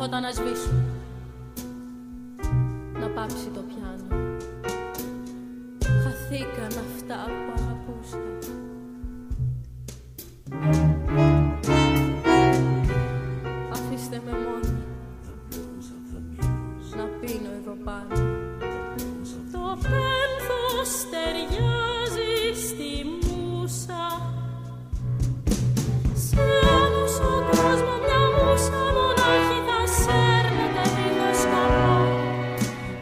πρώτα να σβήσουν, να πάψει το πιάνο. Χαθήκαν αυτά που αγαπούσα. Αφήστε με μόνη να πίνω εδώ πάνω. Το πένθος ταιριάζει στη μούσα. Σε άμουσο κόσμο μια μούσα μονάχη θα σέρνεται δίχως σκοπό.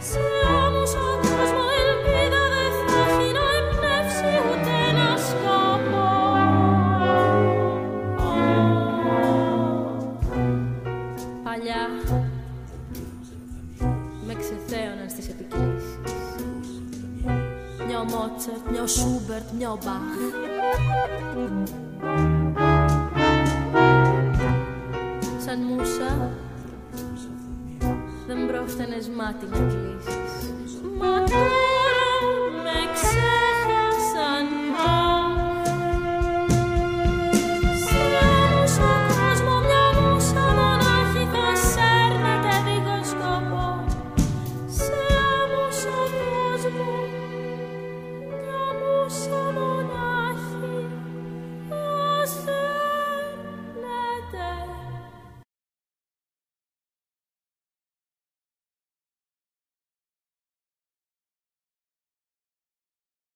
Σε άμουσο κόσμο ελπίδα δεν θα έχει να εμπνεύσει ούτε ένα σκοπό. Παλιά με ξεθέωναν στις επικρίσεις. Μια ο Μότσαρτ, μια ο Σούμπερτ, μια ο Μπαχ. Σαν μούσα δεν πρόφτενες μάτι να κλείσεις.